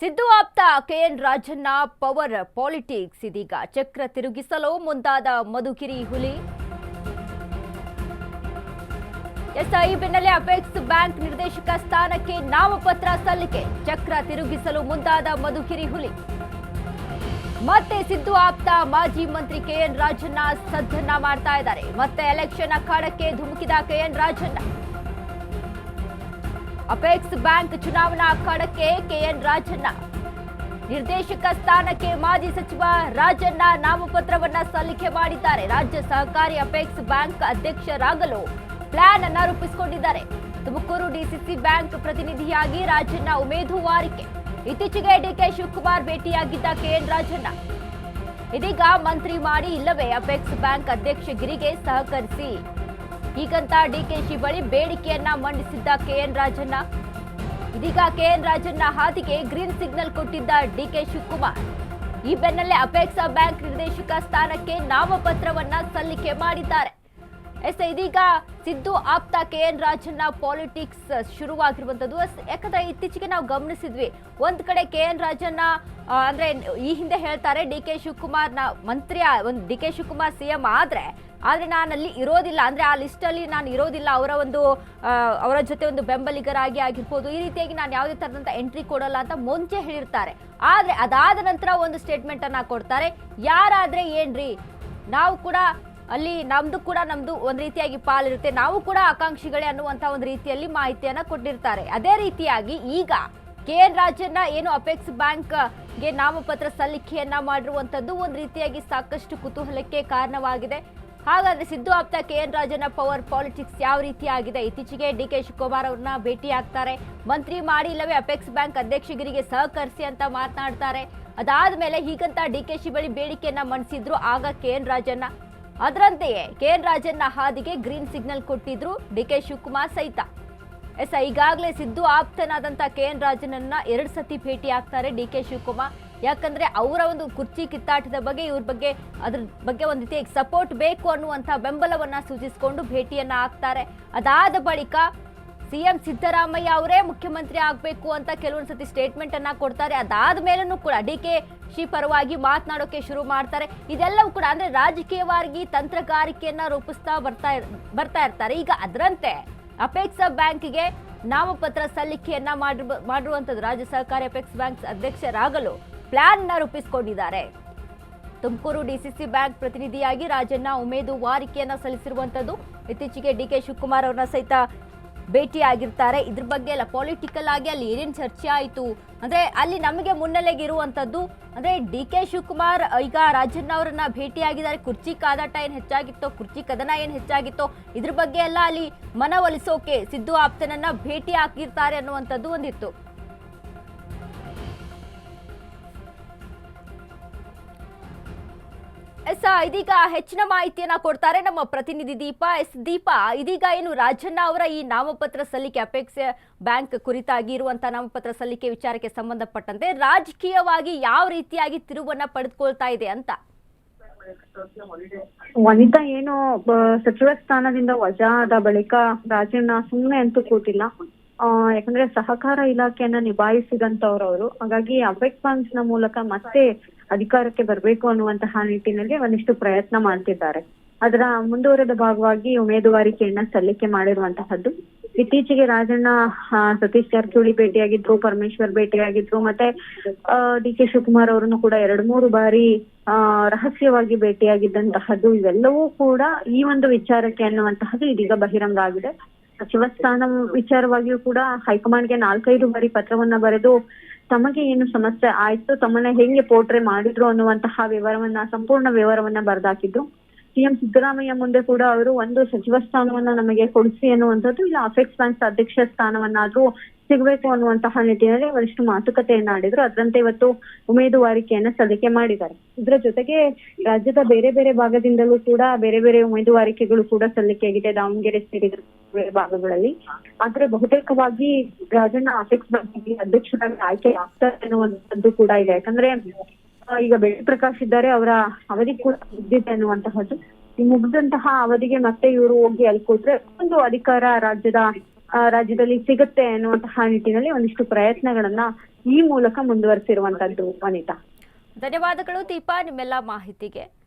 ಸಿದ್ದು ಆಪ್ತ K N Rajanna power politics ಇದೀಗ ಚಕ್ರ ತಿರುಗಿಸಲು ಮುಂದಾದ ಮಧುಗಿರಿ ಹುಲಿ. ಎಸ್ಐ ಬೆನ್ನಲ್ಲೇ ಅಪೆಕ್ಸ್ ಬ್ಯಾಂಕ್ ನಿರ್ದೇಶಕ ಸ್ಥಾನಕ್ಕೆ ನಾಮಪತ್ರ ಸಲ್ಲಿಕೆ. ಚಕ್ರ ತಿರುಗಿಸಲು ಮುಂದಾದ ಮಧುಗಿರಿ ಹುಲಿ. ಮತ್ತೆ ಸಿದ್ದು ಆಪ್ತ ಮಾಜಿ ಮಂತ್ರಿ ಕೆಎನ್ ರಾಜಣ್ಣ ಸದ್ದನ್ನ ಮಾಡ್ತಾ ಇದ್ದಾರೆ. ಮತ್ತೆ ಎಲೆಕ್ಷನ್ ಅಖಾಡಕ್ಕೆ ಧುಮುಕಿದ ಕೆಎನ್ ರಾಜಣ್ಣ. ಅಪೆಕ್ಸ್ ಬ್ಯಾಂಕ್ ಚುನಾವಣಾ ಅಖಾಡಕ್ಕೆ ಕೆಎನ್ ರಾಜಣ್ಣ. ನಿರ್ದೇಶಕ ಸ್ಥಾನಕ್ಕೆ ಮಾಜಿ ಸಚಿವ ರಾಜಣ್ಣ ನಾಮಪತ್ರವನ್ನ ಸಲ್ಲಿಕೆ ಮಾಡಿದ್ದಾರೆ. ರಾಜ್ಯ ಸಹಕಾರಿ ಅಪೆಕ್ಸ್ ಬ್ಯಾಂಕ್ ಅಧ್ಯಕ್ಷರಾಗಲು ಪ್ಲಾನ್ ಅನ್ನ ರೂಪಿಸಿಕೊಂಡಿದ್ದಾರೆ. ತುಮಕೂರು ಡಿಸಿಸಿ ಬ್ಯಾಂಕ್ ಪ್ರತಿನಿಧಿಯಾಗಿ ರಾಜಣ್ಣ ಉಮೇದುವಾರಿಕೆ. ಇತ್ತೀಚೆಗೆ ಡಿಕೆ ಶಿವಕುಮಾರ್ ಭೇಟಿಯಾಗಿದ್ದ ಕೆಎನ್ ರಾಜಣ್ಣ ಇದೀಗ ಮಂತ್ರಿ ಮಾಡಿ ಇಲ್ಲವೇ ಅಪೆಕ್ಸ್ ಬ್ಯಾಂಕ್ ಅಧ್ಯಕ್ಷಗಿರಿಗೆ ಸಹಕರಿಸಿ ಹೀಗಂತ ಡಿಕೆಶಿ ಬಳಿ ಬೇಡಿಕೆಯನ್ನ ಮಂಡಿಸಿದ್ದ ಕೆಎನ್ ರಾಜಣ್ಣ. ಇದೀಗ ಕೆಎನ್ ರಾಜಣ್ಣ ಹಾದಿಗೆ ಗ್ರೀನ್ ಸಿಗ್ನಲ್ ಕೊಟ್ಟಿದ್ದ ಡಿಕೆ ಶಿವಕುಮಾರ್. ಈ ಬೆನ್ನಲ್ಲೇ ಅಪೆಕ್ಸ್ ಬ್ಯಾಂಕ್ ನಿರ್ದೇಶಕ ಸ್ಥಾನಕ್ಕೆ ನಾಮಪತ್ರವನ್ನ ಸಲ್ಲಿಕೆ ಮಾಡಿದ್ದಾರೆ. ಇದೀಗ ಸಿದ್ದು ಆಪ್ತ ಕೆಎನ್ ರಾಜಣ್ಣ ಪಾಲಿಟಿಕ್ಸ್ ಶುರುವಾಗಿರುವಂತದ್ದು. ಯಾಕಂದ್ರೆ ಇತ್ತೀಚೆಗೆ ನಾವು ಗಮನಿಸಿದ್ವಿ, ಒಂದ್ ಕಡೆ ಕೆಎನ್ ರಾಜಣ್ಣ ಅಂದ್ರೆ ಈ ಹಿಂದೆ ಹೇಳ್ತಾರೆ ಡಿಕೆ ಶಿವಕುಮಾರ್ ಮಂತ್ರಿ ಡಿಕೆ ಶಿವಕುಮಾರ್ ಸಿಎಂ ಆದ್ರೆ ನಾನು ಅಲ್ಲಿ ಇರೋದಿಲ್ಲ, ಅಂದ್ರೆ ಆ ಲಿಸ್ಟ್ ಅಲ್ಲಿ ನಾನು ಇರೋದಿಲ್ಲ, ಅವರ ಜೊತೆ ಒಂದು ಬೆಂಬಲಿಗರಾಗಿ ಆಗಿರ್ಬೋದು, ಈ ರೀತಿಯಾಗಿ ನಾನು ಯಾವುದೇ ತರದಂತ ಎಂಟ್ರಿ ಕೊಡಲ್ಲ ಅಂತ ಮುಂಚೆ ಹೇಳಿರ್ತಾರೆ. ಆದ್ರೆ ಅದಾದ ನಂತರ ಒಂದು ಸ್ಟೇಟ್ಮೆಂಟ್ ಅನ್ನ ಕೊಡ್ತಾರೆ, ಯಾರಾದ್ರೆ ಏನ್ರಿ, ನಾವು ಕೂಡ ಅಲ್ಲಿ ನಮ್ದು ಒಂದ್ ರೀತಿಯಾಗಿ ಪಾಲಿರುತ್ತೆ, ನಾವು ಕೂಡ ಆಕಾಂಕ್ಷಿಗಳೇ ಅನ್ನುವಂತ ಒಂದು ರೀತಿಯಲ್ಲಿ ಮಾಹಿತಿಯನ್ನ ಕೊಟ್ಟಿರ್ತಾರೆ. ಅದೇ ರೀತಿಯಾಗಿ ಈಗ ಕೆಎನ್ ರಾಜಣ್ಣ ಏನು ಅಪೆಕ್ಸ್ ಬ್ಯಾಂಕ್ಗೆ ನಾಮಪತ್ರ ಸಲ್ಲಿಕೆಯನ್ನ ಮಾಡಿರುವಂತದ್ದು ಒಂದ್ ರೀತಿಯಾಗಿ ಸಾಕಷ್ಟು ಕುತೂಹಲಕ್ಕೆ ಕಾರಣವಾಗಿದೆ. ಹಾಗಾದ್ರೆ ಸಿದ್ದು ಆಪ್ತ ಕೆಎನ್ ರಾಜಣ್ಣ ಪವರ್ ಪಾಲಿಟಿಕ್ಸ್ ಯಾವ ರೀತಿ ಆಗಿದೆ? ಇತ್ತೀಚೆಗೆ ಡಿಕೆ ಶಿವಕುಮಾರ್ ಅವ್ರನ್ನ ಭೇಟಿ ಆಗ್ತಾರೆ, ಮಂತ್ರಿ ಮಾಡಿ ಇಲ್ಲವೇ ಅಪೆಕ್ಸ್ ಬ್ಯಾಂಕ್ ಅಧ್ಯಕ್ಷಗಿರಿಗೆ ಸಹಕರಿಸಿ ಅಂತ ಮಾತನಾಡ್ತಾರೆ. ಅದಾದ್ಮೇಲೆ ಹೀಗಂತ ಡಿಕೆಶಿ ಬಳಿ ಬೇಡಿಕೆಯನ್ನ ಮಂಡಿಸಿದ್ರು ಆಗ ಕೆಎನ್ ರಾಜಣ್ಣ. ಅದರಂತೆಯೇ ಕೆಎನ್ ರಾಜಣ್ಣ ಹಾದಿಗೆ ಗ್ರೀನ್ ಸಿಗ್ನಲ್ ಕೊಟ್ಟಿದ್ರು ಡಿಕೆ ಶಿವಕುಮಾರ್ ಸಹಿತ. ಈಗಾಗಲೇ ಸಿದ್ದು ಆಪ್ತನಾದಂತ ಕೆಎನ್ ರಾಜಣ್ಣನ್ನ 2 ಸತಿ ಭೇಟಿ ಆಗ್ತಾರೆ ಡಿಕೆ ಶಿವಕುಮಾರ್. ಯಾಕಂದ್ರೆ ಅವರ ಒಂದು ಕುರ್ಚಿ ಕಿತ್ತಾಟದ ಬಗ್ಗೆ ಅದ್ರ ಬಗ್ಗೆ ಒಂದು ರೀತಿಯಾಗಿ ಸಪೋರ್ಟ್ ಬೇಕು ಅನ್ನುವಂತ ಬೆಂಬಲವನ್ನ ಸೂಚಿಸಿಕೊಂಡು ಭೇಟಿಯನ್ನ ಆಗ್ತಾರೆ. ಅದಾದ ಬಳಿಕ ಸಿಎಂ ಸಿದ್ದರಾಮಯ್ಯ ಅವರೇ ಮುಖ್ಯಮಂತ್ರಿ ಆಗ್ಬೇಕು ಅಂತ ಕೆಲವೊಂದು ಸತಿ ಸ್ಟೇಟ್ಮೆಂಟ್ ಅನ್ನ ಕೊಡ್ತಾರೆ. ಅದಾದ ಮೇಲೂ ಕೂಡ ಡಿಕೆಶಿ ಪರವಾಗಿ ಮಾತನಾಡೋಕೆ ಶುರು ಮಾಡ್ತಾರೆ. ಇದೆಲ್ಲವೂ ಕೂಡ ಅಂದ್ರೆ ರಾಜಕೀಯವಾಗಿ ತಂತ್ರಗಾರಿಕೆಯನ್ನ ರೂಪಿಸ್ತಾ ಬರ್ತಾ ಇರ್ತಾರೆ. ಈಗ ಅದರಂತೆ ಅಪೆಕ್ಸ್ ಬ್ಯಾಂಕ್ಗೆ ನಾಮಪತ್ರ ಸಲ್ಲಿಕೆಯನ್ನ ಮಾಡಿರುವಂತದ್ದು. ರಾಜ್ಯ ಸಹಕಾರಿ ಅಪೆಕ್ಸ್ ಬ್ಯಾಂಕ್ ಅಧ್ಯಕ್ಷರಾಗಲು ಪ್ಲಾನ್ ನ ರೂಪಿಸಿಕೊಂಡಿದ್ದಾರೆ. ತುಮಕೂರು ಡಿಸಿಸಿ ಬ್ಯಾಂಕ್ ಪ್ರತಿನಿಧಿಯಾಗಿ ರಾಜಣ್ಣ ಉಮೇದುವಾರಿಕೆಯನ್ನ ಸಲ್ಲಿಸಿರುವಂತದ್ದು. ಇತ್ತೀಚೆಗೆ ಡಿಕೆ ಶಿವಕುಮಾರ್ ಅವ್ರನ್ನ ಸಹಿತ ಭೇಟಿಯಾಗಿರ್ತಾರೆ. ಇದ್ರ ಬಗ್ಗೆ ಎಲ್ಲ ಪೊಲಿಟಿಕಲ್ ಆಗಿ ಅಲ್ಲಿ ಏನೇನು ಚರ್ಚೆ ಆಯಿತು ಅಂದ್ರೆ ಅಲ್ಲಿ ನಮಗೆ ಮುನ್ನೆಲೆಗೆ ಇರುವಂತದ್ದು ಅಂದ್ರೆ ಡಿಕೆ ಶಿವಕುಮಾರ್ ಈಗ ರಾಜಣ್ಣ ಅವರನ್ನ ಭೇಟಿಯಾಗಿದ್ದಾರೆ. ಕುರ್ಚಿ ಕಾದಾಟ ಏನ್ ಹೆಚ್ಚಾಗಿತ್ತೋ, ಕುರ್ಚಿ ಕದನ ಏನ್ ಹೆಚ್ಚಾಗಿತ್ತೋ, ಇದ್ರ ಬಗ್ಗೆ ಎಲ್ಲ ಅಲ್ಲಿ ಮನವೊಲಿಸೋಕೆ ಸಿದ್ದು ಆಪ್ತನನ್ನ ಭೇಟಿ ಆಗಿರ್ತಾರೆ ಅನ್ನುವಂಥದ್ದು ಒಂದಿತ್ತು. ಇದೀಗ ಹೆಚ್ಚಿನ ಮಾಹಿತಿಯನ್ನ ಕೊಡ್ತಾರೆ ನಮ್ಮ ಪ್ರತಿನಿಧಿ ದೀಪ. ಇದೀಗ ಏನು ರಾಜಣ್ಣ ಅವರ ಈ ನಾಮಪತ್ರ ಸಲ್ಲಿಕೆ ಅಪೆಕ್ಸ್ ಬ್ಯಾಂಕ್ ಕುರಿತಾಗಿ ಇರುವಂತಹ ನಾಮಪತ್ರ ಸಲ್ಲಿಕೆ ವಿಚಾರಕ್ಕೆ ಸಂಬಂಧಪಟ್ಟಂತೆ ರಾಜಕೀಯವಾಗಿ ಯಾವ ರೀತಿಯಾಗಿ ತಿರುವನ್ನ ಪಡೆದುಕೊಳ್ತಾ ಇದೆ ಅಂತ? ವನಿತಾ ಏನು ಸಚಿವ ಸ್ಥಾನದಿಂದ ವಜಾ ಆದ ಬಳಿಕ ರಾಜಣ್ಣ ಸುಮ್ಮನೆ ಅಂತೂ ಕೂತಿಲ್ಲ. ಯಾಕಂದ್ರೆ ಸಹಕಾರ ಇಲಾಖೆಯನ್ನ ನಿಭಾಯಿಸಿದಂತವ್ರವರು, ಹಾಗಾಗಿ ಅಪೆಕ್ಸ್ ಬ್ಯಾಂಕ್ ನ ಮೂಲಕ ಮತ್ತೆ ಅಧಿಕಾರಕ್ಕೆ ಬರಬೇಕು ಅನ್ನುವಂತಹ ನಿಟ್ಟಿನಲ್ಲಿ ಒಂದಿಷ್ಟು ಪ್ರಯತ್ನ ಮಾಡ್ತಿದ್ದಾರೆ. ಅದರ ಮುಂದುವರೆದ ಭಾಗವಾಗಿ ಉಮೇದುವಾರಿಕೆಯನ್ನ ಸಲ್ಲಿಕೆ ಮಾಡಿರುವಂತಹದ್ದು. ಇತ್ತೀಚೆಗೆ ರಾಜಣ್ಣ ಸತೀಶ್ ಜಾರಕಿಹೊಳಿ ಭೇಟಿಯಾಗಿದ್ರು, ಪರಮೇಶ್ವರ್ ಭೇಟಿಯಾಗಿದ್ರು, ಮತ್ತೆ ಡಿಕೆ ಶಿವಕುಮಾರ್ ಅವರನ್ನು ಕೂಡ 2-3 ಬಾರಿ ರಹಸ್ಯವಾಗಿ ಭೇಟಿಯಾಗಿದ್ದಂತಹದ್ದು. ಇವೆಲ್ಲವೂ ಕೂಡ ಈ ಒಂದು ವಿಚಾರಕ್ಕೆ ಅನ್ನುವಂತಹದ್ದು ಇದೀಗ ಬಹಿರಂಗ ಆಗಿದೆ. ಸಚಿವ ಸ್ಥಾನ ವಿಚಾರವಾಗಿಯೂ ಕೂಡ ಹೈಕಮಾಂಡ್ಗೆ 4-5 ಬಾರಿ ಪತ್ರವನ್ನ ಬರೆದು ತಮಗೆ ಏನು ಸಮಸ್ಯೆ ಆಯ್ತು, ತಮ್ಮನ್ನ ಹೆಂಗೆ ಪೋಟ್ರೆ ಮಾಡಿದ್ರು ಅನ್ನುವಂತಹ ಸಂಪೂರ್ಣ ವಿವರವನ್ನ ಬರೆದಾಕಿದ್ರು. ಸಿಎಂ ಸಿದ್ದರಾಮಯ್ಯ ಮುಂದೆ ಕೂಡ ಅವರು ಒಂದು ಸಚಿವ ಸ್ಥಾನವನ್ನ ನಮಗೆ ಕೊಡಿಸಿ ಅನ್ನುವಂಥದ್ದು, ಇಲ್ಲ ಅಪೆಕ್ಸ್ ಬ್ಯಾಂಕ್ ಅಧ್ಯಕ್ಷ ಸ್ಥಾನವನ್ನಾದ್ರೂ ಸಿಗಬೇಕು ಅನ್ನುವಂತಹ ನಿಟ್ಟಿನಲ್ಲಿ ಒಂದಿಷ್ಟು ಮಾತುಕತೆಯನ್ನ ಆಡಿದ್ರು. ಅದರಂತೆ ಇವತ್ತು ಉಮೇದುವಾರಿಕೆಯನ್ನ ಸಲ್ಲಿಕೆ ಮಾಡಿದ್ದಾರೆ. ಇದರ ಜೊತೆಗೆ ರಾಜ್ಯದ ಬೇರೆ ಬೇರೆ ಭಾಗದಿಂದಲೂ ಕೂಡ ಬೇರೆ ಬೇರೆ ಉಮೇದುವಾರಿಕೆಗಳು ಕೂಡ ಸಲ್ಲಿಕೆಯಾಗಿದೆ, ದಾವಣಗೆರೆ ಸೇರಿದಂತೆ ಭಾಗಗಳಲ್ಲಿ. ಆದ್ರೆ ಬಹುತೇಕವಾಗಿ ರಾಜಣ್ಣ ಅಪೆಕ್ಸ್ ಬ್ಯಾಂಕ್ ಅಧ್ಯಕ್ಷರಾಗಿ ಆಯ್ಕೆ ಆಗ್ತಾರೆ ಅನ್ನುವಂಥದ್ದು ಕೂಡ ಇದೆ. ಯಾಕಂದ್ರೆ ಈಗ ಬೆಳ್ಳಿ ಪ್ರಕಾಶ್ ಇದ್ದಾರೆ, ಅವರ ಅವಧಿ ಕೂಡ ಮುಗ್ದಿದೆ ಅನ್ನುವಂತಹದ್ದು. ಈ ಮುಗ್ದಂತಹ ಅವಧಿಗೆ ಮತ್ತೆ ಇವರು ಹೋಗಿ ಅಲ್ಲಿ ಕೂತ್ರೆ ಒಂದು ಅಧಿಕಾರ ರಾಜ್ಯದ ರಾಜ್ಯದಲ್ಲಿ ಸಿಗುತ್ತೆ ಅನ್ನುವಂತಹ ನಿಟ್ಟಿನಲ್ಲಿ ಒಂದಿಷ್ಟು ಪ್ರಯತ್ನಗಳನ್ನ ಈ ಮೂಲಕ ಮುಂದುವರಿಸಿರುವಂತದ್ದು. ವನಿತಾ, ಧನ್ಯವಾದಗಳು ದೀಪಾ ನಿಮ್ಮೆಲ್ಲ ಮಾಹಿತಿಗೆ.